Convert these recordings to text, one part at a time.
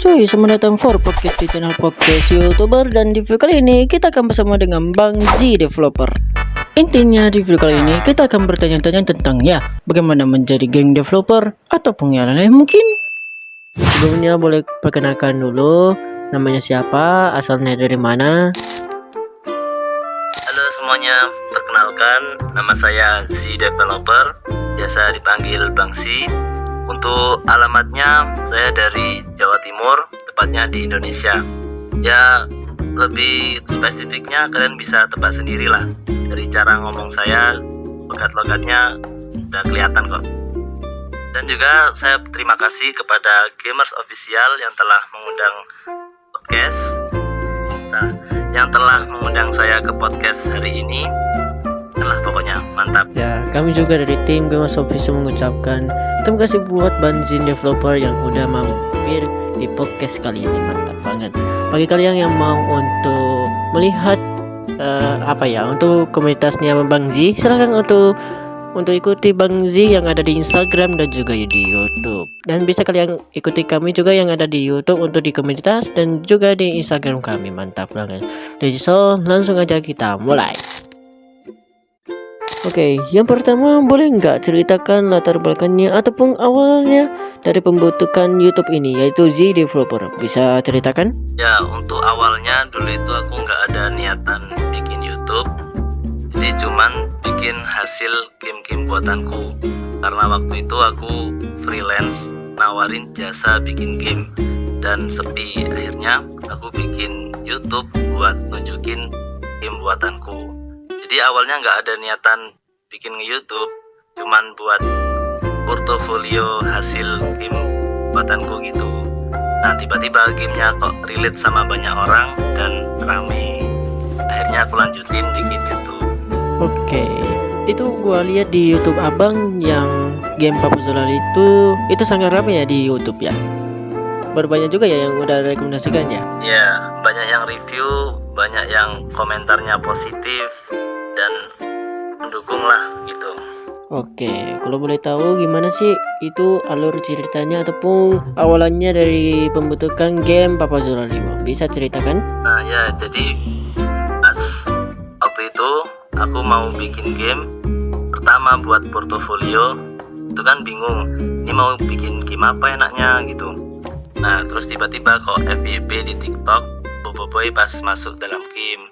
cuy, selamat datang for podcast di channel podcast youtuber. Dan di video kali ini kita akan bersama dengan Bang Z Developer. Intinya di video kali ini kita akan bertanya-tanya tentang bagaimana menjadi game developer ataupun yang lain mungkin. Sebelumnya boleh perkenalkan dulu namanya siapa, asalnya dari mana. Halo semuanya, perkenalkan nama saya Z Developer, biasa dipanggil Bang Z. Untuk alamatnya saya dari Jawa Timur, tepatnya di Indonesia. Ya, lebih spesifiknya kalian bisa tebak sendirilah. Dari cara ngomong saya, logat-logatnya udah kelihatan kok. Dan juga saya terima kasih kepada Gamers Official yang telah mengundang podcast. Yang telah mengundang saya ke podcast hari ini. Pokoknya mantap. Ya, kami juga dari tim Gamers Official mengucapkan terima kasih buat Bang Z Developer yang udah mampir di podcast kali ini. Mantap banget. Bagi kalian yang mau untuk melihat untuk komunitasnya Bang Z, silahkan untuk ikuti Bang Z yang ada di Instagram dan juga di YouTube. Dan bisa kalian ikuti kami juga yang ada di YouTube untuk di komunitas dan juga di Instagram kami. Mantap banget. Jadi langsung aja kita mulai. Oke, yang pertama boleh nggak ceritakan latar belakangnya ataupun awalnya dari pembentukan YouTube ini, yaitu Z Developer. Bisa ceritakan? Ya, untuk awalnya dulu itu aku nggak ada niatan bikin YouTube. Jadi cuman bikin hasil game-game buatanku. Karena waktu itu aku freelance nawarin jasa bikin game dan sepi. Akhirnya aku bikin YouTube buat nunjukin game buatanku. Jadi awalnya nggak ada niatan bikin nge-YouTube, cuman buat portofolio hasil game buatanku gitu. Nah, tiba-tiba gamenya kok relate sama banyak orang dan rame. Akhirnya aku lanjutin bikin YouTube. Oke, itu gua lihat di YouTube abang yang game Papuzolal itu sangat rame ya di YouTube ya. Berbanyak juga ya yang udah rekomendasikan ya. Ya, banyak yang review, banyak yang komentarnya positif dan mendukung lah gitu. Oke, kalau boleh tahu gimana sih itu alur ceritanya ataupun awalannya dari pembentukan game Papuzolal 5? Bisa ceritakan? Nah ya, jadi pas waktu itu aku mau bikin game pertama buat portofolio, itu kan bingung, ini mau bikin game apa enaknya gitu. Nah terus tiba-tiba kok FYP di TikTok boboiboy pas masuk dalam game.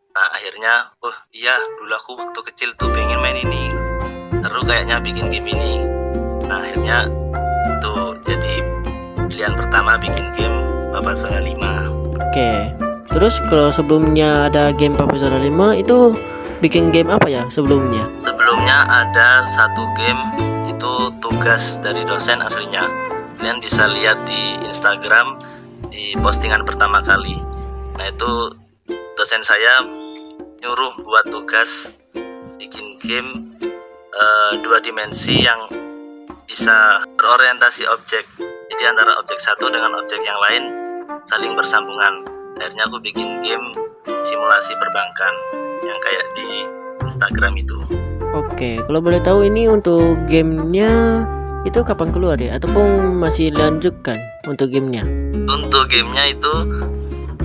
Nah akhirnya, iya dulu aku waktu kecil tuh pengen main ini, seru kayaknya bikin game ini. Nah akhirnya tuh jadi pilihan pertama bikin game Papuzolal 5. Oke, terus kalau sebelumnya ada game Papuzolal 5 itu bikin game apa ya sebelumnya? Sebelumnya ada satu game itu tugas dari dosen aslinya. Kalian bisa lihat di Instagram di postingan pertama kali. Nah itu dosen saya nyuruh buat tugas bikin game 2 dimensi yang bisa berorientasi objek. Jadi antara objek satu dengan objek yang lain saling bersambungan. Akhirnya aku bikin game simulasi perbankan yang kayak di Instagram itu. Oke, kalau boleh tahu ini untuk gamenya itu kapan keluar ya? Ataupun masih lanjutkan untuk gamenya? Untuk gamenya itu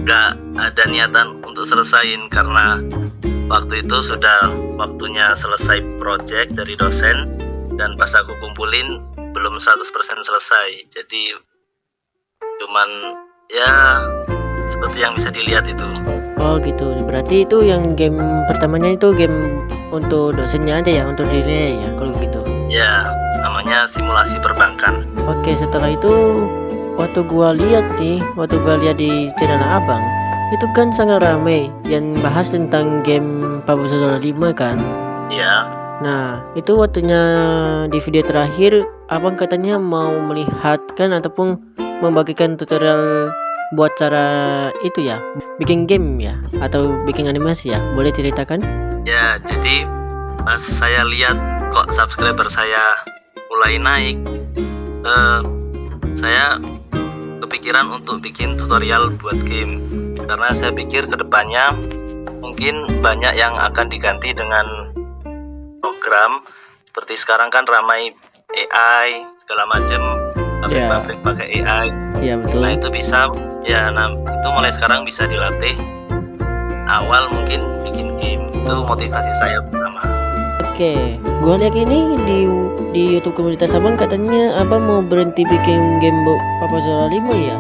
gak ada niatan untuk selesaiin karena waktu itu sudah waktunya selesai project dari dosen dan pas aku kumpulin belum 100% selesai. Jadi cuman ya seperti yang bisa dilihat itu. Oh gitu, berarti itu yang game pertamanya itu game untuk dosennya aja ya, untuk diri ya kalau gitu. Ya, namanya simulasi perbankan. Oke, setelah itu waktu gua lihat di channel abang itu kan sangat ramai yang bahas tentang game Papuzolal 5 kan. Iya. Nah itu waktunya di video terakhir abang katanya mau melihatkan ataupun membagikan tutorial buat cara itu ya, bikin game ya atau bikin animasi ya, boleh ceritakan? Ya, jadi pas saya lihat kok subscriber saya mulai naik, saya kepikiran untuk bikin tutorial buat game. Karena saya pikir kedepannya mungkin banyak yang akan diganti dengan program seperti sekarang kan ramai AI segala macam pabrik-pabrik pakai AI. Iya betul. Nah itu bisa ya, itu mulai sekarang bisa dilatih. Awal mungkin bikin game itu motivasi saya pertama. Oke, gua lihat ini di YouTube komunitas abang katanya abang mau berhenti bikin game Papa Zola 5 ya.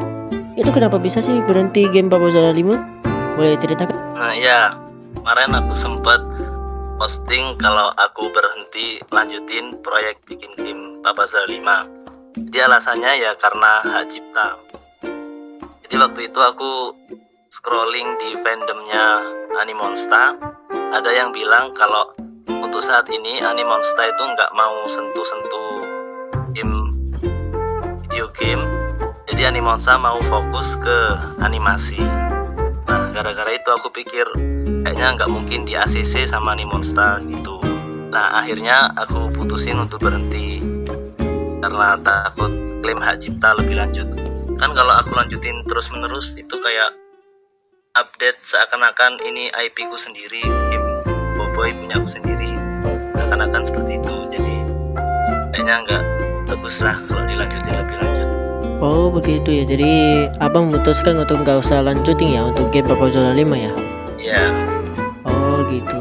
Itu kenapa bisa sih berhenti game Papa Zola 5? Boleh ceritakan? Nah ya, kemarin aku sempat posting kalau aku berhenti lanjutin proyek bikin game Papa Zola 5. Jadi alasannya ya karena hak cipta. Jadi waktu itu aku scrolling di fandomnya Animonsta, ada yang bilang kalau untuk saat ini Animonsta itu nggak mau sentuh-sentuh video game. Jadi Animonsta mau fokus ke animasi. Nah gara-gara itu aku pikir kayaknya nggak mungkin di ACC sama Animonsta gitu. Nah akhirnya aku putusin untuk berhenti karena takut klaim hak cipta lebih lanjut. Kan kalau aku lanjutin terus-menerus itu kayak update seakan-akan ini IP ku sendiri, game Boboiboy punya aku sendiri, seakan-akan seperti itu. Jadi kayaknya nggak bagus lah kalau dilanjutin lebih lanjut. Oh begitu ya, jadi abang memutuskan untuk nggak usah lanjutin ya untuk game Papa Zola 5 ya? Iya. Oh gitu.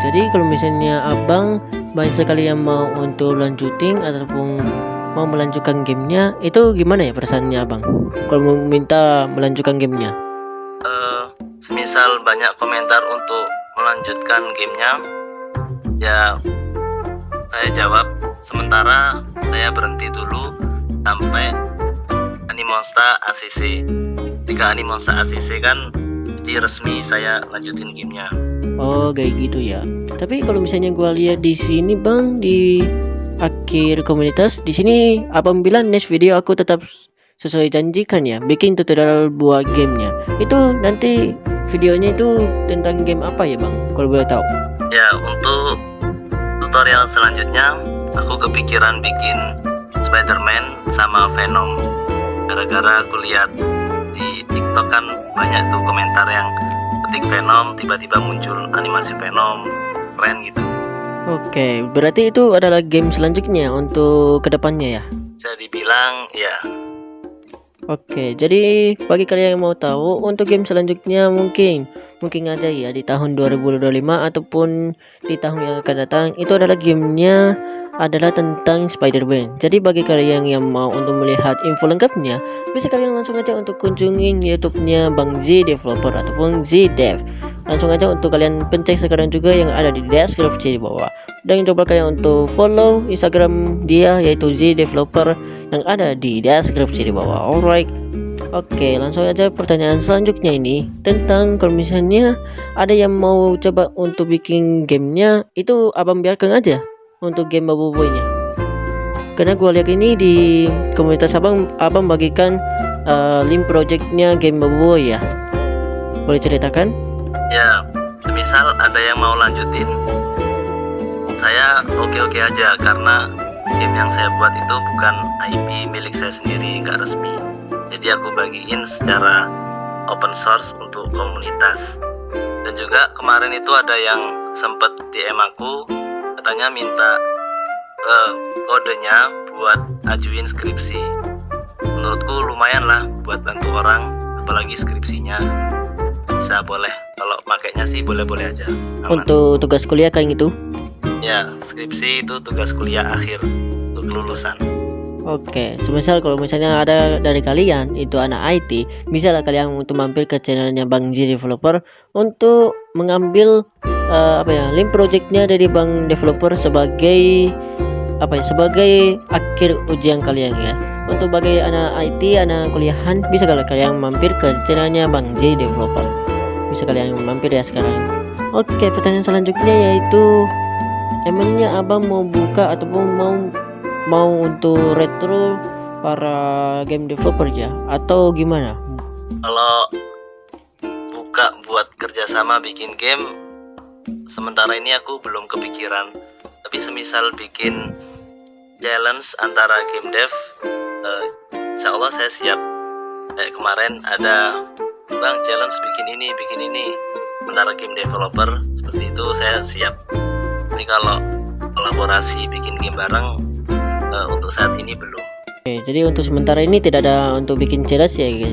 Jadi kalau misalnya abang banyak sekali yang mau untuk lanjutin ataupun mau melanjutkan gamenya, itu gimana ya perasaannya abang kalau mau minta melanjutkan gamenya? Semisal banyak komentar untuk melanjutkan gamenya, ya saya jawab sementara saya berhenti dulu sampai Animonsta ACC. Jika Animonsta ACC kan jadi resmi saya lanjutin gamenya. Oh kayak gitu ya. Tapi kalau misalnya gua lihat di sini bang, di akhir komunitas di sini abang bilang next video aku tetap sesuai janjikan ya bikin tutorial buat gamenya. Itu nanti videonya itu tentang game apa ya bang kalau boleh tahu? Ya untuk tutorial selanjutnya aku kepikiran bikin Spider-Man sama Venom. Gara-gara aku lihat di TikTok kan banyak tuh komentar yang ketik Venom tiba-tiba muncul animasi Venom, keren gitu. Oke, berarti itu adalah game selanjutnya untuk kedepannya ya? Bisa dibilang ya. Oke, jadi bagi kalian yang mau tahu untuk game selanjutnya mungkin aja ya di tahun 2025 ataupun di tahun yang akan datang, itu adalah gamenya adalah tentang Spider-Man. Jadi bagi kalian yang mau untuk melihat info lengkapnya, bisa kalian langsung aja untuk kunjungin YouTube-nya Bang Z Developer ataupun Z Dev. Langsung aja untuk kalian pencet sekarang juga yang ada di deskripsi di bawah. Dan coba kalian untuk follow Instagram dia yaitu Z Developer yang ada di deskripsi di bawah. Alright. Oke, langsung aja pertanyaan selanjutnya ini tentang kalau misalnya ada yang mau coba untuk bikin gamenya, itu abang biarkan aja untuk game Boboiboy-nya. Karena gua lihat ini di komunitas abang bagikan link projectnya game Boboiboy ya. Boleh ceritakan? Ya, semisal ada yang mau lanjutin, saya oke-oke aja karena game yang saya buat itu bukan IP milik saya sendiri, nggak resmi. Jadi aku bagiin secara open source untuk komunitas. Dan juga kemarin itu ada yang sempet DM aku, katanya minta kodenya buat ajuin skripsi. Menurutku lumayan lah buat bantu orang, apalagi skripsinya. Bisa boleh, kalau pakainya sih boleh-boleh aja. Aman. Untuk tugas kuliah kayak gitu? Ya, skripsi itu tugas kuliah akhir untuk kelulusan. Oke, semisal kalau misalnya ada dari kalian itu anak IT, bisa lah kalian untuk mampir ke channelnya Bang Z Developer untuk mengambil link projectnya dari Bang Developer sebagai sebagai akhir ujian kalian ya. Untuk bagi anak IT, anak kuliahan, bisa kalian mampir ke channelnya Bang Z Developer. Bisa kalian mampir ya sekarang. Oke, pertanyaan selanjutnya yaitu emangnya abang mau buka ataupun mau untuk retro para game developer ya atau gimana? Kalau buka buat kerjasama bikin game, sementara ini aku belum kepikiran. Tapi semisal bikin challenge antara game dev, insya Allah saya siap. Kayak kemarin ada bang challenge bikin ini, sementara game developer seperti itu saya siap. Tapi kalau kolaborasi bikin game bareng, untuk saat ini belum. Oke, jadi untuk sementara ini tidak ada untuk bikin challenge ya guys.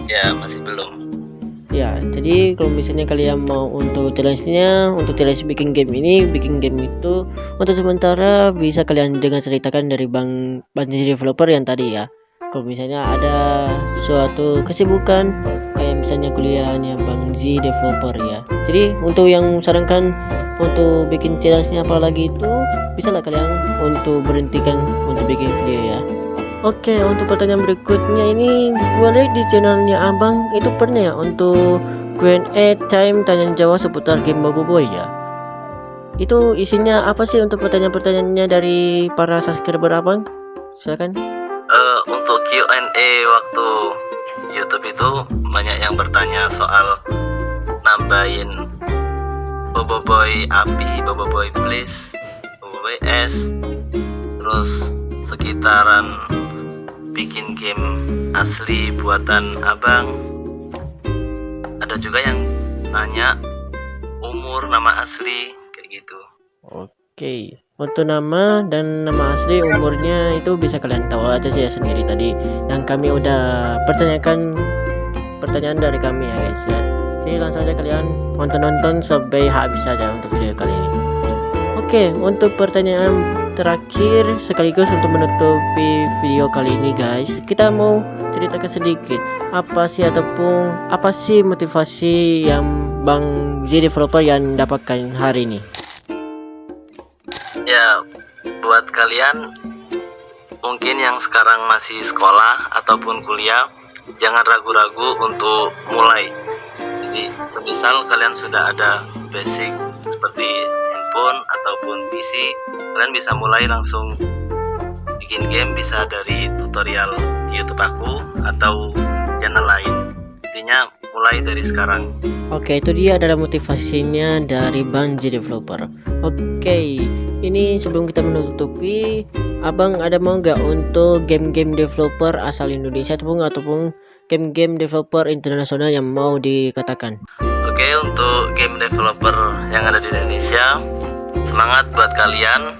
Ya, masih belum. Ya, jadi kalau misalnya kalian mau untuk challenge bikin game itu untuk sementara bisa kalian dengar ceritakan dari Bang Banji Developer yang tadi ya. Kalau misalnya ada suatu kesibukan kayak misalnya kuliahnya Bang Z Developer ya. Jadi untuk yang sarankan untuk bikin challenge-nya apalagi itu bisa lah kalian untuk berhentikan untuk bikin video ya. Oke, untuk pertanyaan berikutnya ini gue lihat di channelnya Abang itu pernah ya untuk Q&A time tanya jawab seputar game Boboiboy ya. Itu isinya apa sih untuk pertanyaan-pertanyaannya dari para subscriber Abang? Silakan. Untuk Q&A waktu YouTube itu banyak yang bertanya soal nambahin Boboiboy API, Boboiboy Please, Boboiboy S, terus sekitaran bikin game asli buatan Abang. Ada juga yang nanya umur, nama asli, kayak gitu. Oke, untuk nama dan nama asli umurnya itu bisa kalian tahu aja sih ya sendiri tadi. Dan kami udah pertanyakan pertanyaan dari kami ya guys ya. Jadi langsung aja kalian nonton sampai habis saja untuk video kali ini. Oke, untuk pertanyaan terakhir sekaligus untuk menutupi video kali ini guys, kita mau ceritakan sedikit apa sih motivasi yang Bang Z Developer yang dapatkan hari ini. Ya, buat kalian mungkin yang sekarang masih sekolah ataupun kuliah, jangan ragu-ragu untuk mulai. Jadi semisal kalian sudah ada basic seperti handphone ataupun PC, kalian bisa mulai langsung bikin game, bisa dari tutorial YouTube aku atau channel lain. Intinya mulai dari sekarang. Oke, itu dia adalah motivasinya dari Bang Z Developer. Oke, ini sebelum kita menutupi, Abang ada mau nggak untuk game-game developer asal Indonesia ataupun game-game developer internasional yang mau dikatakan? Oke, untuk game developer yang ada di Indonesia, semangat buat kalian.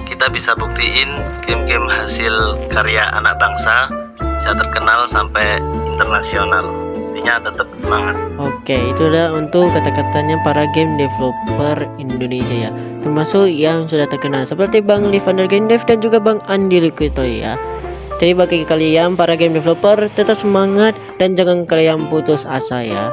Kita bisa buktiin game-game hasil karya anak bangsa bisa terkenal sampai internasional. Intinya tetap semangat. Oke, itulah untuk kata-katanya para game developer Indonesia ya, termasuk yang sudah terkenal seperti Bang Livander Game Dev dan juga Bang Andi Likuito ya. Jadi bagi kalian para game developer, tetap semangat dan jangan kalian putus asa ya.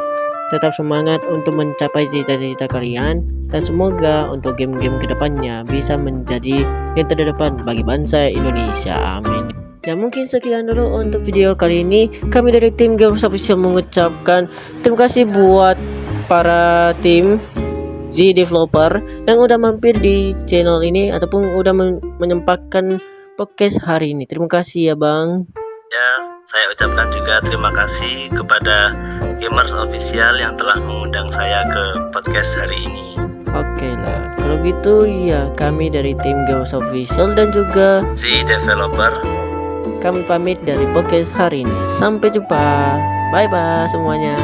Tetap semangat untuk mencapai cita-cita kalian, dan semoga untuk game-game kedepannya bisa menjadi yang terdepan bagi bangsa Indonesia. Amin. Ya, mungkin sekian dulu untuk video kali ini. Kami dari tim Games Official mengucapkan terima kasih buat para tim Z Developer yang udah mampir di channel ini ataupun udah menyempatkan podcast hari ini. Terima kasih ya Bang. Ya, saya ucapkan juga terima kasih kepada Gamers Official yang telah mengundang saya ke podcast hari ini. Oke lah, kalau gitu ya kami dari tim Gamers Official dan juga Z Developer, kami pamit dari podcast hari ini. Sampai jumpa. Bye bye semuanya.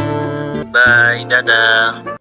bye, dadah.